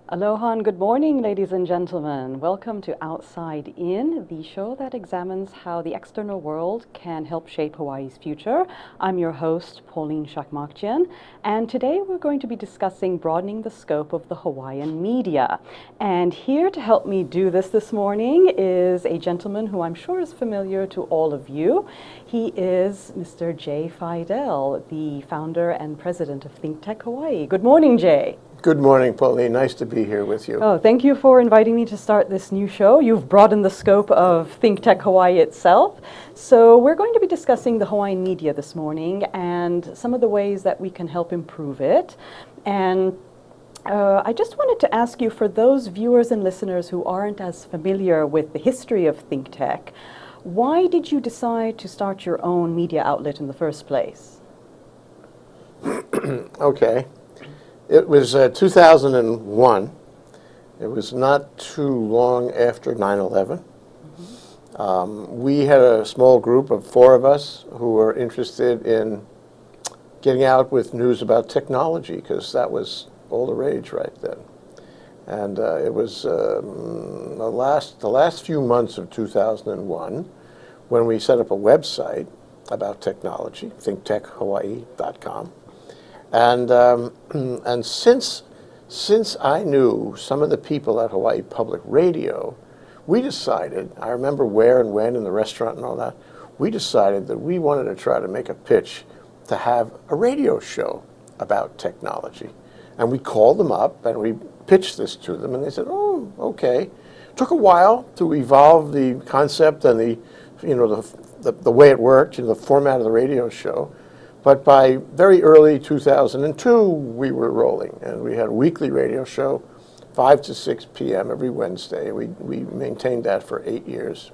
Aloha and good morning, ladies and gentlemen. Welcome to Outside In, the show that examines how the external world can help shape Hawaii's future. I'm your host, Pauline Chakmakjian, and today we're going to be discussing broadening the scope of the Hawaiian media. And here to help me do this morning is a gentleman who I'm sure is familiar to all of you. He is Mr. Jay Fidell, the founder and president of ThinkTech Hawaii. Good morning, Jay. Good morning, Pauline. Nice to be here with you. Oh, thank you for inviting me to start this new show. You've broadened the scope of ThinkTech Hawaii itself. So we're going to be discussing the Hawaiian media this morning and some of the ways that we can help improve it. And I just wanted to ask you, for those viewers and listeners who aren't as familiar with the history of ThinkTech, why did you decide to start your own media outlet in the first place? Okay. It was 2001. It was not too long after 9/11. We had a small group of four of us who were interested in getting out with news about technology, because that was all the rage right then. And it was the last few months of 2001 when we set up a website about technology, thinktechhawaii.com. And since I knew some of the people at Hawaii Public Radio, we decided, I remember where and when in the restaurant and all that, we decided that we wanted to try to make a pitch to have a radio show about technology. And we called them up and we pitched this to them, and they said, oh, okay. Took a while to evolve the concept and the way it worked, the format of the radio show. But by very early 2002, we were rolling, and we had a weekly radio show, 5 to 6 p.m. every Wednesday. We maintained that for 8 years.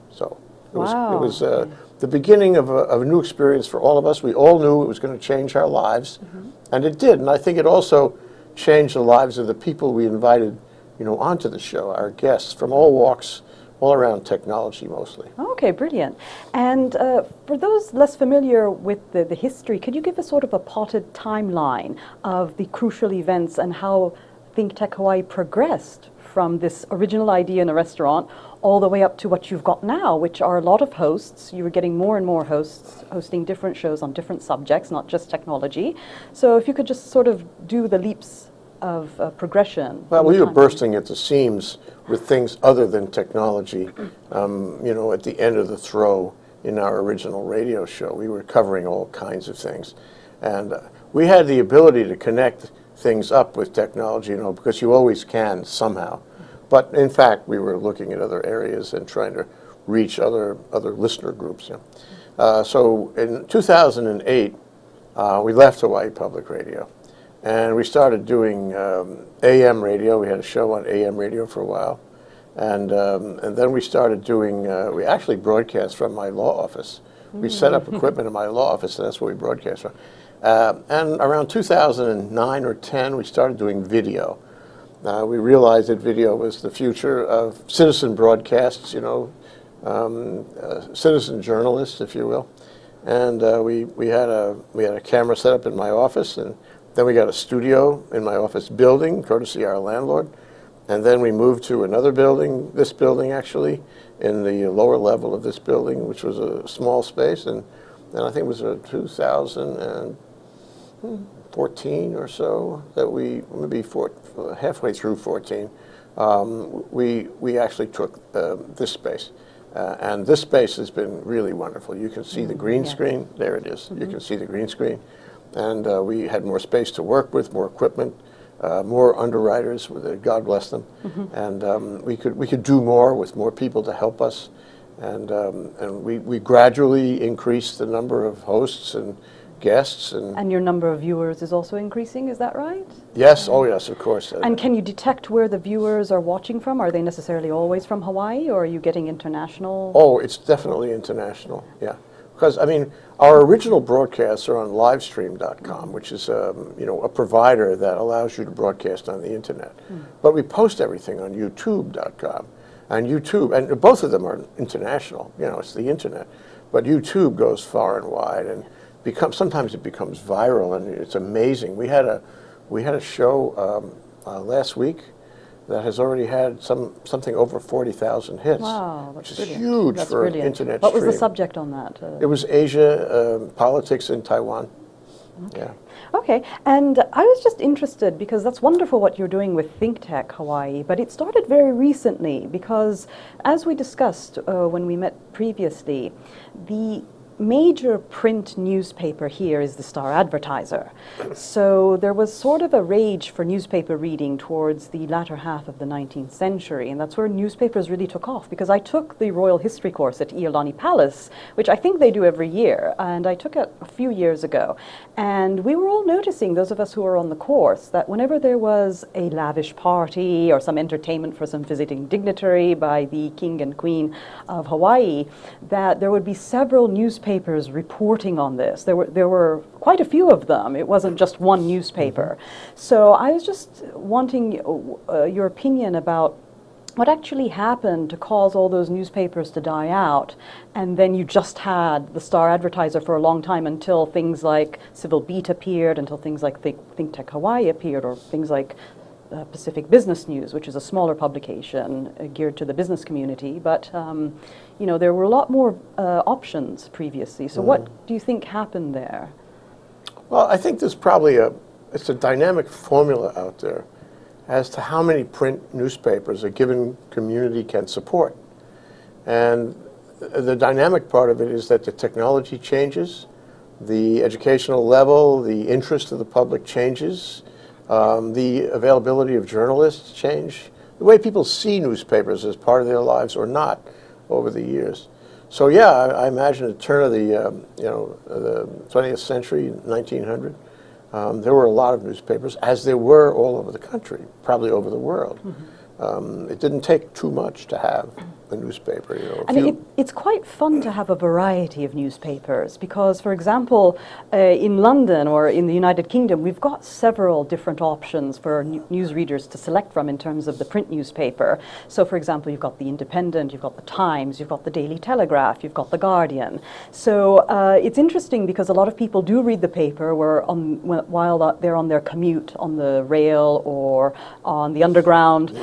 So it was the beginning of a new experience for all of us. We all knew it was going to change our lives, and it did. And I think it also changed the lives of the people we invited, onto the show, our guests from all walks, all around technology mostly. Okay, brilliant. And for those less familiar with the history, could you give us sort of a potted timeline of the crucial events and how ThinkTech Hawaii progressed from this original idea in a restaurant all the way up to what you've got now, which are a lot of hosts. You were getting more and more hosts hosting different shows on different subjects, not just technology. So if you could just sort of do the leaps of progression. Well, we were bursting at the seams with things other than technology. At the end of the throw in our original radio show, we were covering all kinds of things. And we had the ability to connect things up with technology, because you always can somehow. But in fact, we were looking at other areas and trying to reach other listener groups. So in 2008, we left Hawaii Public Radio. And we started doing AM radio. We had a show on AM radio for a while. And then we started doing, we actually broadcast from my law office. We set up equipment in my law office, and that's where we broadcast from. And around 2009 or 10, we started doing video. We realized that video was the future of citizen broadcasts, citizen journalists, if you will. And we had a camera set up in my office, and then we got a studio in my office building, courtesy our landlord. And then we moved to another building, this building actually, in the lower level of this building, which was a small space. And I think it was 2014 or so that we, maybe halfway through 14, we actually took this space. And this space has been really wonderful. You can see the green screen. There it is. You can see the green screen. And we had more space to work with, more equipment, more underwriters, God bless them. And we could do more with more people to help us. And we gradually increased the number of hosts and guests. And your number of viewers is also increasing, is that right? Yes, oh yes, of course. And can you detect where the viewers are watching from? Are they necessarily always from Hawaii, or are you getting international? Oh, it's definitely international, yeah. Because, our original broadcasts are on livestream.com, which is a provider that allows you to broadcast on the internet. But we post everything on youtube.com. And YouTube, and both of them are international, it's the internet. But YouTube goes far and wide, and sometimes it becomes viral, and it's amazing. We had a show last week that has already had something over 40,000 hits. Wow, that's which is brilliant. huge That's for brilliant. internet What was the stream. subject on that? It was Asia, politics in Taiwan. Okay. Yeah. Okay, and I was just interested because that's wonderful what you're doing with ThinkTech Hawaii, but it started very recently because, as we discussed when we met previously, the major print newspaper here is the Star Advertiser. So there was sort of a rage for newspaper reading towards the latter half of the 19th century, and that's where newspapers really took off, because I took the Royal History course at Iolani Palace, which I think they do every year, and I took it a few years ago. And we were all noticing, those of us who were on the course, that whenever there was a lavish party or some entertainment for some visiting dignitary by the King and Queen of Hawaii, that there would be several newspapers reporting on this. There were quite a few of them. It wasn't just one newspaper. So I was just wanting your opinion about what actually happened to cause all those newspapers to die out, and then you just had the Star Advertiser for a long time until things like Civil Beat appeared, until things like ThinkTech Hawaii appeared, or things like Pacific Business News, which is a smaller publication geared to the business community. But you know, there were a lot more options previously. So what do you think happened there? Well, I think there's probably it's a dynamic formula out there as to how many print newspapers a given community can support. And the dynamic part of it is that the technology changes, the educational level, the interest of the public changes, the availability of journalists change, the way people see newspapers as part of their lives or not over the years. So yeah, I imagine at the turn of the 20th century, 1900, there were a lot of newspapers, as there were all over the country, probably over the world. It didn't take too much to have a newspaper. You know, and it's quite fun to have a variety of newspapers because, for example, in London or in the United Kingdom, we've got several different options for newsreaders to select from in terms of the print newspaper. So, for example, you've got the Independent, you've got the Times, you've got the Daily Telegraph, you've got the Guardian. So it's interesting because a lot of people do read the paper while they're on their commute on the rail or on the underground,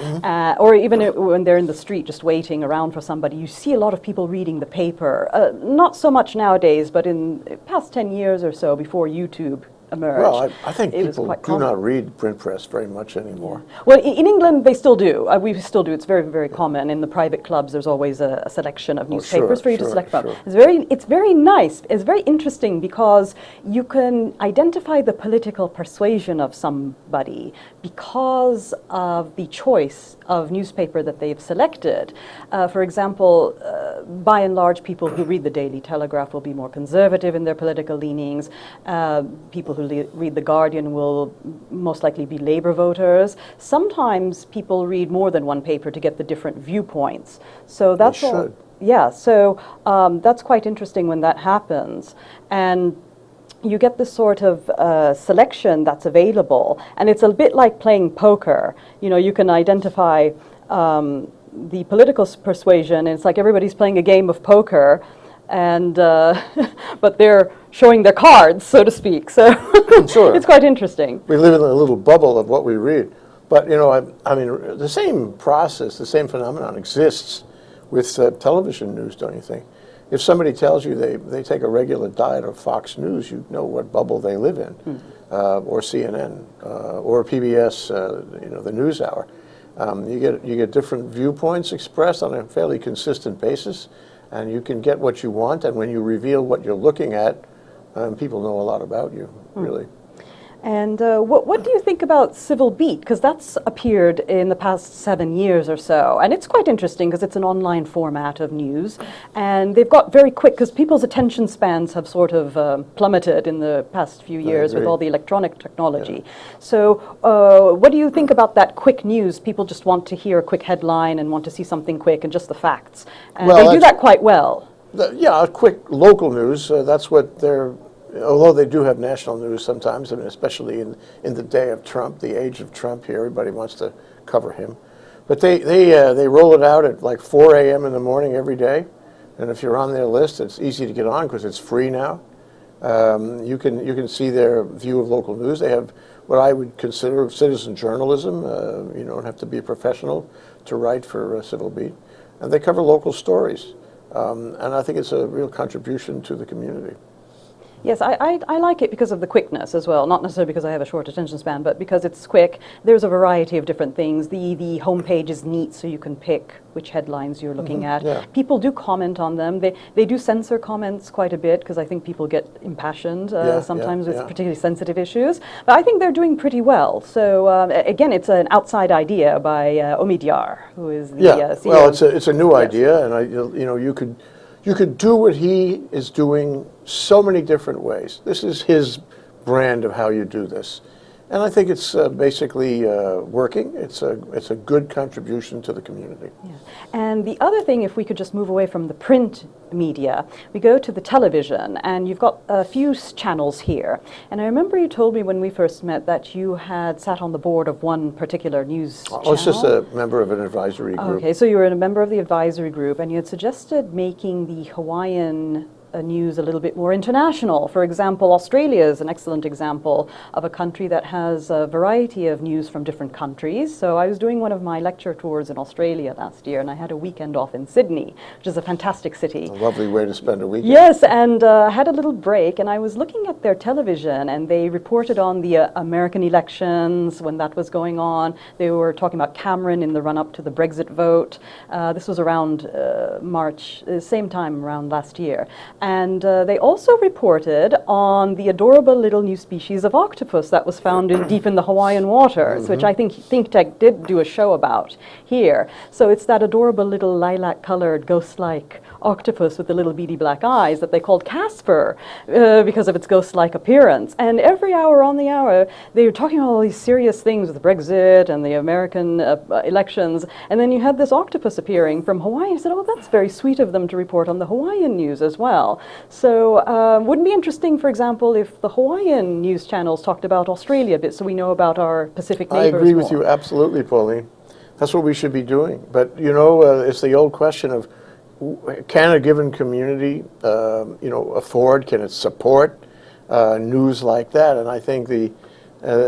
or even when they're in the street just waiting around for somebody. You see a lot of people reading the paper. Not so much nowadays, but in the past 10 years or so before YouTube emerged. Well, I think people do not read print press very much anymore. Yeah. Well, in England, they still do. We still do. It's very, very common. In the private clubs, there's always a selection of newspapers for you to select from. It's very nice. It's very interesting because you can identify the political persuasion of somebody because of the choice of newspaper that they've selected. For example, by and large, people who read the Daily Telegraph will be more conservative in their political leanings. People who read the Guardian will most likely be Labour voters. Sometimes people read more than one paper to get the different viewpoints. So that's all. Yeah. So that's quite interesting when that happens, and you get this sort of selection that's available, and it's a bit like playing poker. You know, you can identify the political persuasion, and it's like everybody's playing a game of poker, and but they're showing their cards, so to speak. So it's quite interesting. We live in a little bubble of what we read. But, you know, I mean, the same process, the same phenomenon exists with television news, don't you think? If somebody tells you they take a regular diet of Fox News, you know what bubble they live in, or CNN, or PBS, you know, the NewsHour. You get different viewpoints expressed on a fairly consistent basis, and you can get what you want. And when you reveal what you're looking at, people know a lot about you, really. And what do you think about Civil Beat? Because that's appeared in the past 7 years or so. And it's quite interesting because it's an online format of news. And they've got very quick, because people's attention spans have sort of plummeted in the past few years with all the electronic technology. Yeah. So what do you think about that quick news? People just want to hear a quick headline and want to see something quick and just the facts. And they do that quite well. Yeah, quick local news, that's what they're... Although they do have national news sometimes, I mean, especially in the day of Trump, the age of Trump here, everybody wants to cover him. But they roll it out at like 4 a.m. in the morning every day. And if you're on their list, it's easy to get on because it's free now. You can see their view of local news. They have what I would consider citizen journalism. You don't have to be a professional to write for Civil Beat. And they cover local stories. And I think it's a real contribution to the community. Yes, I like it because of the quickness as well, not necessarily because I have a short attention span, but because it's quick. There's a variety of different things. The homepage is neat, so you can pick which headlines you're looking at. Yeah. People do comment on them. They do censor comments quite a bit, because I think people get impassioned sometimes with particularly sensitive issues. But I think they're doing pretty well. So again, it's an outside idea by Omidyar, who is the CEO. Well, it's a new idea, and you could do what he is doing so many different ways. This is his brand of how you do this. And I think it's basically working. It's a good contribution to the community. Yeah. And the other thing, if we could just move away from the print media, we go to the television, and you've got a few channels here. And I remember you told me when we first met that you had sat on the board of one particular news channel. I was just a member of an advisory group. Okay, so you were a member of the advisory group, and you had suggested making the Hawaiian news a little bit more international. For example, Australia is an excellent example of a country that has a variety of news from different countries. So I was doing one of my lecture tours in Australia last year, and I had a weekend off in Sydney, which is a fantastic city. A lovely way to spend a weekend. Yes, and I had a little break, and I was looking at their television, and they reported on the American elections when that was going on. They were talking about Cameron in the run-up to the Brexit vote. This was around March, same time around last year. And they also reported on the adorable little new species of octopus that was found deep in the Hawaiian waters, which I think ThinkTech did do a show about here. So it's that adorable little lilac-colored, ghost-like octopus with the little beady black eyes that they called Casper because of its ghost-like appearance. And every hour on the hour, they were talking about all these serious things with Brexit and the American elections. And then you had this octopus appearing from Hawaii. I said, oh, that's very sweet of them to report on the Hawaiian news as well. So wouldn't it be interesting, for example, if the Hawaiian news channels talked about Australia a bit, so we know about our Pacific neighbors I agree more? with you absolutely, Pauline. That's what we should be doing. But, you know, it's the old question of, can a given community, afford, can it support news like that? And I think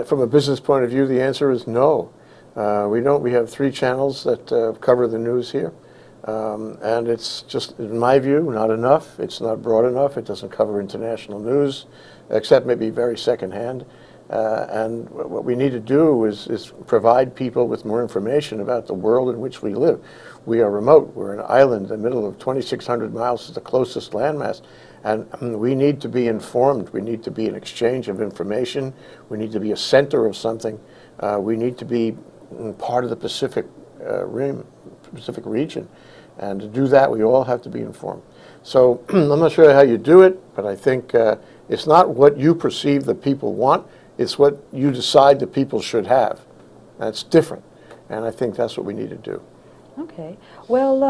from a business point of view, the answer is no. We don't. We have 3 channels that cover the news here. And it's just, in my view, not enough. It's not broad enough. It doesn't cover international news, except maybe very secondhand. And what we need to do is provide people with more information about the world in which we live. We are remote. We're an island in the middle of 2,600 miles to the closest landmass. And we need to be informed. We need to be an exchange of information. We need to be a center of something. We need to be part of the Pacific region. And to do that, we all have to be informed. So I'm not sure how you do it, but I think it's not what you perceive that people want. It's what you decide that people should have. That's different. And I think that's what we need to do. Okay. Well,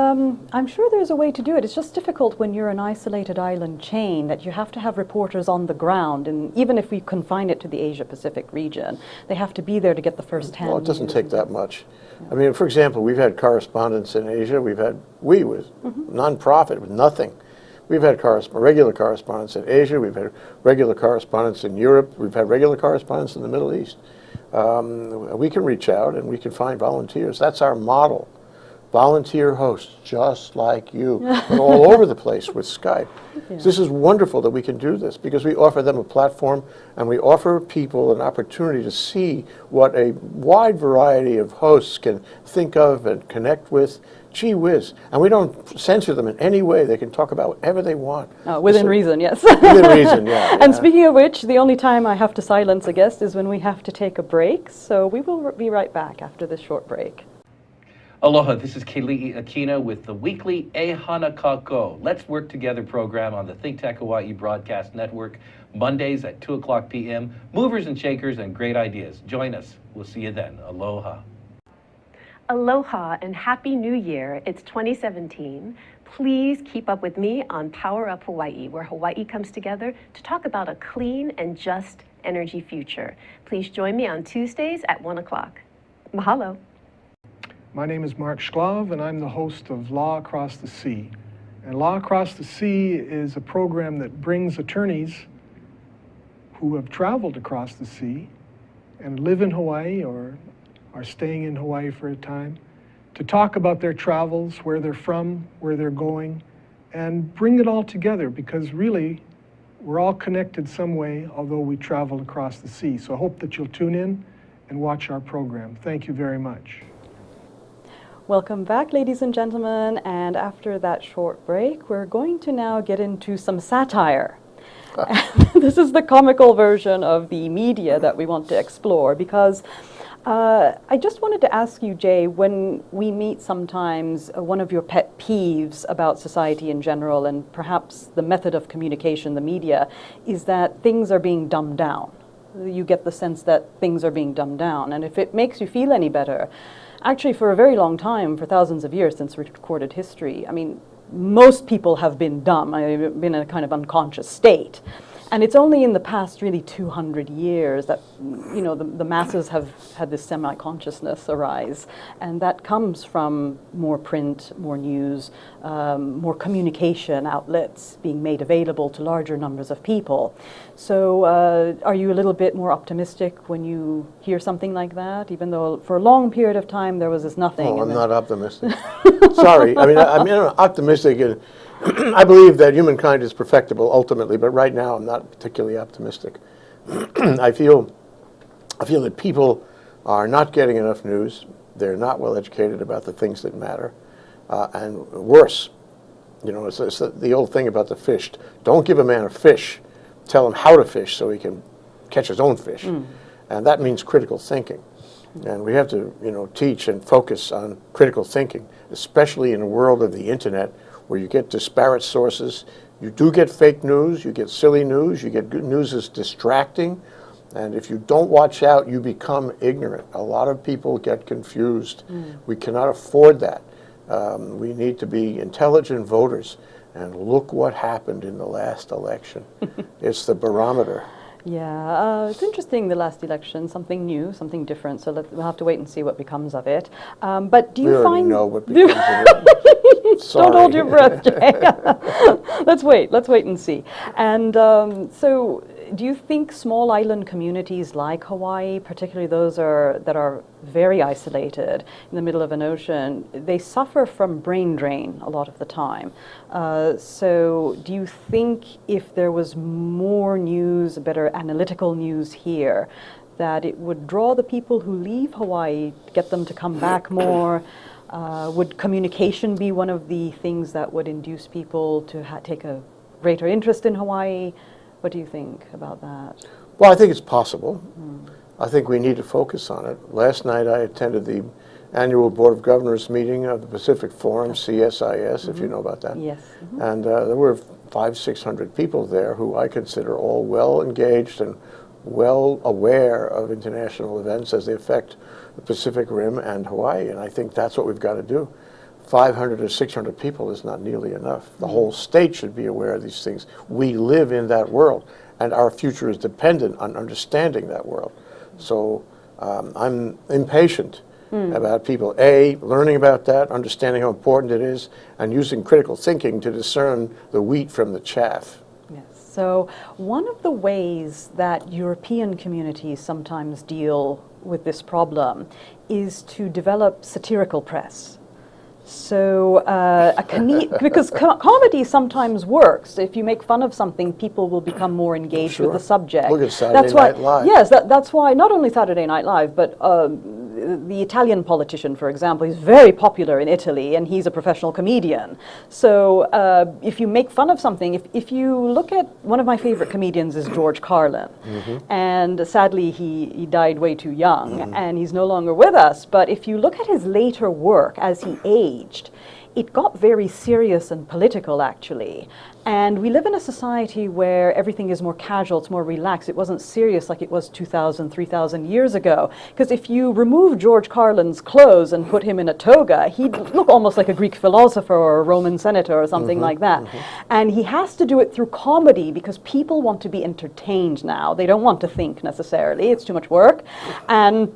I'm sure there's a way to do it. It's just difficult when you're an isolated island chain that you have to have reporters on the ground. And even if we confine it to the Asia-Pacific region, they have to be there to get the first-hand Well, it doesn't news. take that much. I mean, for example, we've had correspondents in Asia. We was nonprofit with nothing. We've had regular correspondents in Asia. We've had regular correspondents in Europe. We've had regular correspondents in the Middle East. We can reach out and we can find volunteers. That's our model. Volunteer hosts, just like you, but all over the place with Skype. Yeah. This is wonderful that we can do this because we offer them a platform and we offer people an opportunity to see what a wide variety of hosts can think of and connect with. Gee whiz. And we don't censor them in any way. They can talk about whatever they want. Within reason, yes. Within reason, yeah. And speaking of which, the only time I have to silence a guest is when we have to take a break. So we will be right back after this short break. Aloha, this is Keli'i Akina with the weekly E Hana Kako. Let's Work Together program on the ThinkTech Hawaii Broadcast Network, Mondays at 2 o'clock p.m. Movers and shakers and great ideas. Join us. We'll see you then. Aloha. Aloha and Happy New Year. It's 2017. Please keep up with me on Power Up Hawaii, where Hawaii comes together to talk about a clean and just energy future. Please join me on Tuesdays at 1 o'clock. Mahalo. My name is Mark Shklov, and I'm the host of Law Across the Sea. And Law Across the Sea is a program that brings attorneys who have traveled across the sea and live in Hawaii or are staying in Hawaii for a time, to talk about their travels, where they're from, where they're going, and bring it all together, because really we're all connected some way, although we travel across the sea. So I hope that you'll tune in and watch our program. Thank you very much. Welcome back, ladies and gentlemen, and after that short break, we're going to now get into some satire. This is the comical version of the media that we want to explore, because I just wanted to ask you, Jay, when we meet sometimes, one of your pet peeves about society in general, and perhaps the method of communication, the media, is that things are being dumbed down. You get the sense that things are being dumbed down, and if it makes you feel any better, actually, for a very long time, for thousands of years since recorded history, I mean, most people have been dumb, been in a kind of unconscious state. And it's only in the past really 200 years that, you know, the masses have had this semi-consciousness arise. And that comes from more print, more news, more communication outlets being made available to larger numbers of people. So are you a little bit more optimistic when you hear something like that, even though for a long period of time there was this nothing? Oh, I'm not optimistic. Sorry. I mean, I'm optimistic. I believe that humankind is perfectible ultimately, but right now I'm not particularly optimistic. I feel that people are not getting enough news. They're not well educated about the things that matter. And worse, you know, it's the old thing about the fish. Don't give a man a fish. Tell him how to fish so he can catch his own fish. And that means critical thinking. And we have to, you know, teach and focus on critical thinking, especially in the world of the internet, where you get disparate sources. You do get fake news, you get silly news, you get good news that's distracting, and if you don't watch out, you become ignorant. A lot of people get confused. We cannot afford that. We need to be intelligent voters, and look what happened in the last election. It's the barometer. Yeah, it's interesting, the last election, something new, something different, so we'll have to wait and see what becomes of it. But do you we find... already know what becomes of it. Sorry. Don't hold your breath, Jay. Let's wait and see. And so do you think small island communities like Hawaii, particularly those that are very isolated in the middle of an ocean, they suffer from brain drain a lot of the time? So do you think if there was more news, better analytical news here, that it would draw the people who leave Hawaii, get them to come back more? Would communication be one of the things that would induce people to take a greater interest in Hawaii? What do you think about that? Well, I think it's possible. I think we need to focus on it. Last night I attended the annual Board of Governors meeting of the Pacific Forum, CSIS, if you know about that. Yes. And there were 500-600 people there who I consider all well engaged and well aware of international events as they affect the Pacific Rim and Hawaii, and I think that's what we've got to do. 500 or 600 people is not nearly enough. The whole state should be aware of these things. We live in that world, and our future is dependent on understanding that world. So I'm impatient about people, A, learning about that, understanding how important it is, and using critical thinking to discern the wheat from the chaff. Yes. So one of the ways that European communities sometimes deal with this problem is to develop satirical press. So because comedy sometimes works. If you make fun of something, people will become more engaged with the subject. Look at Saturday Night Live. Yes, that's why not only Saturday Night Live, but the Italian politician, for example, is very popular in Italy, and he's a professional comedian. So if you make fun of something, if you look at, one of my favorite comedians is George Carlin, and sadly he died way too young, and he's no longer with us. But if you look at his later work as he aged, it got very serious and political, actually. And we live in a society where everything is more casual, it's more relaxed. It wasn't serious like it was 2,000, 3,000 years ago. Because if you remove George Carlin's clothes and put him in a toga, he'd look almost like a Greek philosopher or a Roman senator or something like that. And he has to do it through comedy because people want to be entertained now. They don't want to think necessarily. It's too much work. And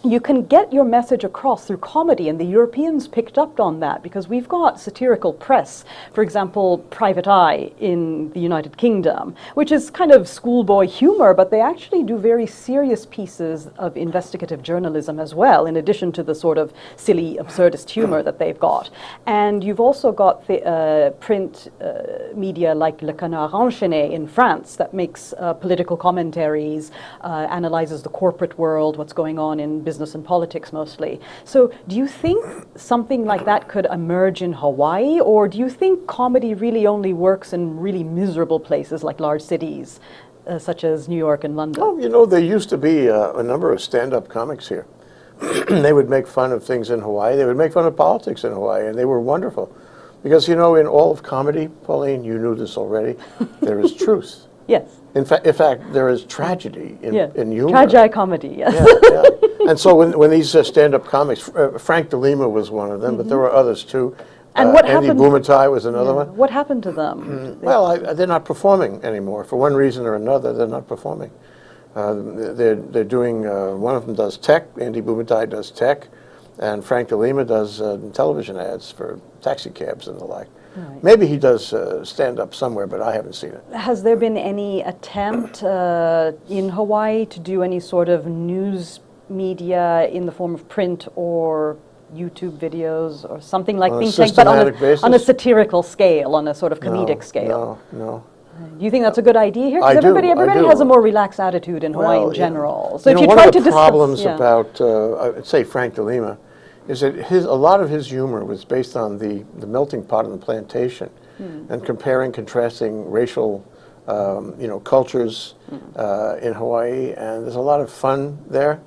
you can get your message across through comedy, and the Europeans picked up on that because we've got satirical press, for example, Private Eye in the United Kingdom, which is kind of schoolboy humor, but they actually do very serious pieces of investigative journalism as well, in addition to the sort of silly, absurdist humor that they've got. And you've also got the print media like Le Canard Enchaîné in France that makes political commentaries, analyzes the corporate world, what's going on in business and politics mostly. So do you think something like that could emerge in Hawaii, or do you think comedy really only works in really miserable places like large cities, such as New York and London? Oh, you know, there used to be a number of stand-up comics here. They would make fun of things in Hawaii. They would make fun of politics in Hawaii, and they were wonderful. Because, you know, in all of comedy, Pauline, you knew this already, there is truth. Yes. In fact, there is tragedy in humor. Tragi-comedy, yes. Yeah, yeah. And so when these stand-up comics, Frank DeLima was one of them, but there were others too. And what Andy happened? Bumatai was another one. What happened to them? Well, they're not performing anymore. For one reason or another, they're not performing. They're doing, one of them does tech, Andy Bumatai does tech, and Frank DeLima does television ads for taxi cabs and the like. Right. Maybe he does stand-up somewhere, but I haven't seen it. Has there been any attempt in Hawaii to do any sort of news media in the form of print or YouTube videos or something like ThinkTech, but on a satirical scale, on a sort of comedic scale? No. Do you think that's a good idea here? Because everybody has a more relaxed attitude in Hawaii in general. So you if know, you one try of the to problems about, say, Frank DeLima, is that a lot of his humor was based on the melting pot on the plantation and comparing, contrasting racial cultures in Hawaii, and there's a lot of fun there,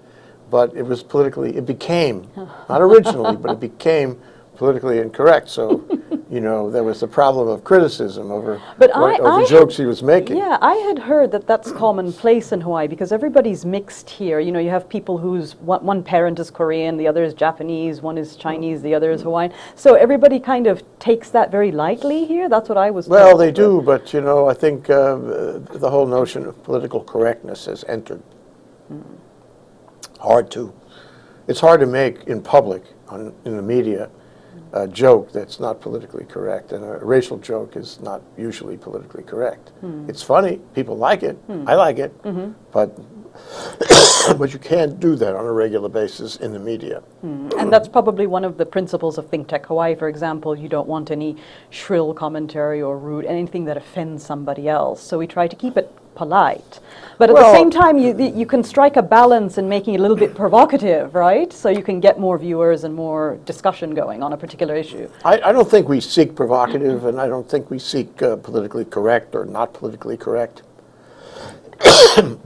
but it became, not originally, but it became politically incorrect. So, you know, there was the problem of criticism over the jokes he was making. Yeah, I had heard that that's commonplace in Hawaii because everybody's mixed here. You know, you have people whose one parent is Korean, the other is Japanese, one is Chinese, the other is Hawaiian. So everybody kind of takes that very lightly here. That's what I was told. Well, they do, but, you know, I think the whole notion of political correctness has entered. It's hard to make in public, in the media, a joke that's not politically correct, and a racial joke is not usually politically correct. It's funny, people like it, I like it, but you can't do that on a regular basis in the media. And that's probably one of the principles of ThinkTech Hawaii, for example. You don't want any shrill commentary or rude, anything that offends somebody else. So we try to keep it polite. But at the same time, you can strike a balance in making it a little bit provocative, right? So you can get more viewers and more discussion going on a particular issue. I don't think we seek provocative, and I don't think we seek politically correct or not politically correct.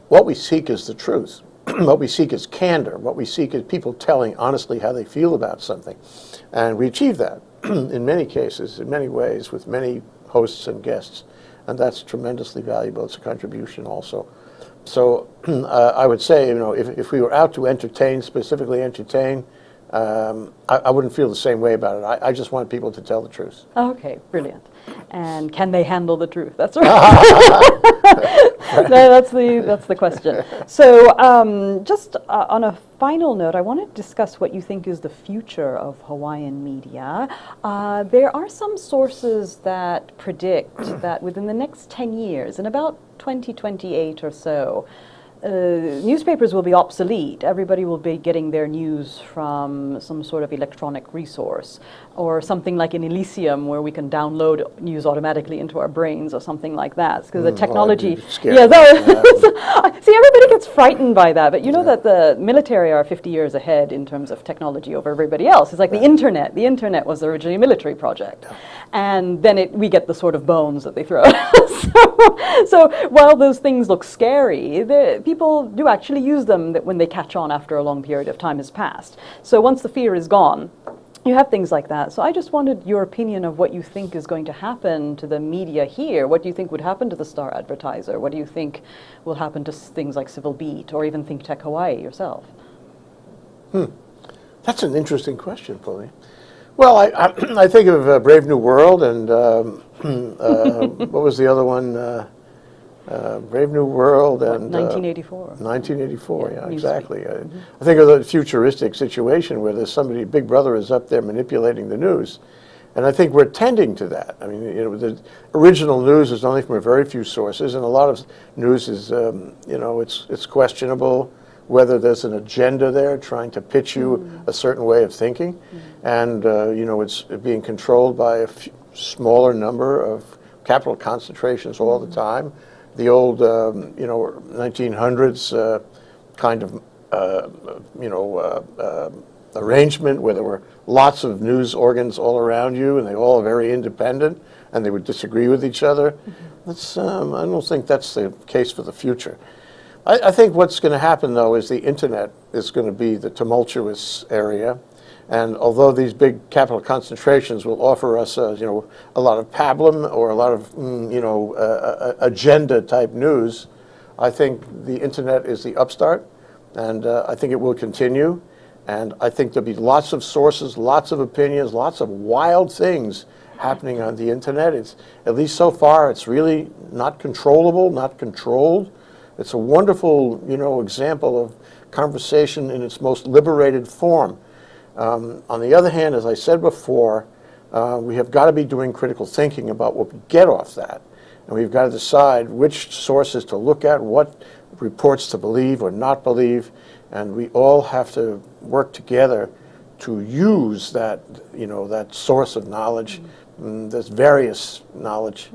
What we seek is the truth. What we seek is candor. What we seek is people telling honestly how they feel about something. And we achieve that in many cases, in many ways, with many hosts and guests. And that's tremendously valuable. It's a contribution also. So I would say, you know, if we were out to entertain, specifically entertain, I wouldn't feel the same way about it. I just want people to tell the truth. Okay, brilliant. And can they handle the truth? That's right. No, that's the question. So just on a final note, I want to discuss what you think is the future of Hawaiian media. There are some sources that predict that within the next 10 years, in about 2028 or so, newspapers will be obsolete. Everybody will be getting their news from some sort of electronic resource, or something like in Elysium where we can download news automatically into our brains, or something like that. Because the technology, see, everybody gets frightened by that, but you know that the military are 50 years ahead in terms of technology over everybody else. It's like the internet. The internet was originally a military project, and then we get the sort of bones that they throw. So while those things look scary, people do actually use them when they catch on after a long period of time has passed. So once the fear is gone, you have things like that. So I just wanted your opinion of what you think is going to happen to the media here. What do you think would happen to the Star Advertiser? What do you think will happen to things like Civil Beat or even ThinkTech Hawaii yourself? That's an interesting question, Pauline. Well, I think of Brave New World and what was the other one? Brave New World and 1984. 1984, yeah, Newsweek. exactly. I think of a futuristic situation where there's somebody, Big Brother is up there manipulating the news. And I think we're tending to that. I mean, the original news is only from a very few sources, and a lot of news is, it's questionable whether there's an agenda there trying to pitch you a certain way of thinking. And, it's being controlled by a smaller number of capital concentrations all the time. The old, 1900s kind of, arrangement where there were lots of news organs all around you and they all very independent and they would disagree with each other. I don't think that's the case for the future. I think what's going to happen, though, is the internet is going to be the tumultuous area. And although these big capital concentrations will offer us, a lot of pablum or a lot of, agenda-type news, I think the internet is the upstart, and I think it will continue. And I think there'll be lots of sources, lots of opinions, lots of wild things happening on the internet. It's, at least so far, it's really not controllable, not controlled. It's a wonderful, example of conversation in its most liberated form. On the other hand, as I said before, we have got to be doing critical thinking about what we get off that. And we've got to decide which sources to look at, what reports to believe or not believe. And we all have to work together to use that, that source of knowledge. There's various knowledge,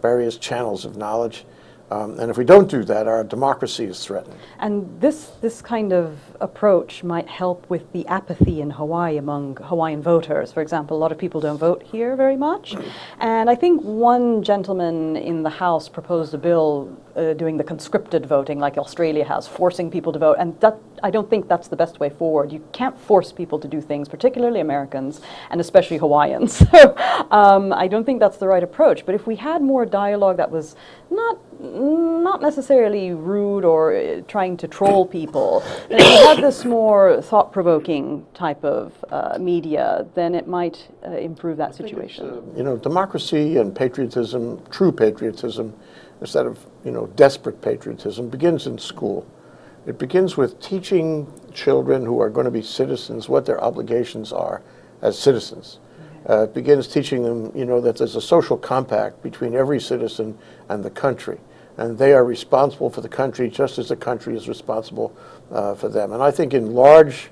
various channels of knowledge. And if we don't do that, our democracy is threatened. And this kind of approach might help with the apathy in Hawaii among Hawaiian voters. For example, a lot of people don't vote here very much. And I think one gentleman in the House proposed a bill doing the conscripted voting like Australia has, forcing people to vote. And that, I don't think that's the best way forward. You can't force people to do things, particularly Americans, and especially Hawaiians. So I don't think that's the right approach. But if we had more dialogue that was not necessarily rude or trying to troll people, and if we had this more thought-provoking type of media, then it might improve that situation. Democracy and patriotism, true patriotism, instead of desperate patriotism, begins in school. It begins with teaching children who are going to be citizens what their obligations are as citizens. It begins teaching them, that there's a social compact between every citizen and the country, and they are responsible for the country just as the country is responsible for them. And I think in large,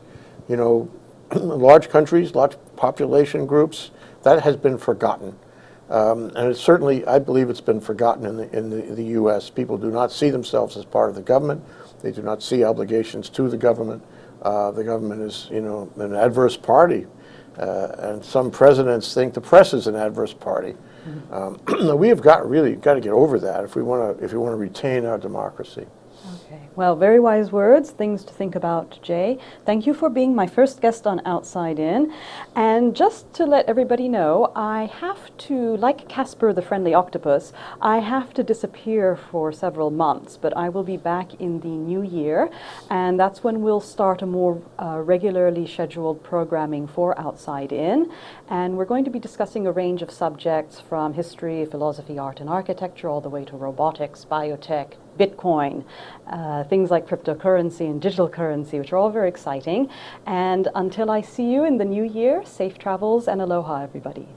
large countries, large population groups, that has been forgotten. And it's certainly, I believe it's been forgotten in the U.S. People do not see themselves as part of the government. They do not see obligations to the government. The government is, an adverse party. And some presidents think the press is an adverse party. We have really got to get over that if we want to retain our democracy. Okay. Well, very wise words, things to think about, Jay. Thank you for being my first guest on Outside In. And just to let everybody know, I have to, like Casper the Friendly Octopus, I have to disappear for several months, but I will be back in the new year, and that's when we'll start a more regularly scheduled programming for Outside In. And we're going to be discussing a range of subjects from history, philosophy, art, and architecture, all the way to robotics, biotech, Bitcoin, things like cryptocurrency and digital currency, which are all very exciting. And until I see you in the new year, safe travels and aloha, everybody.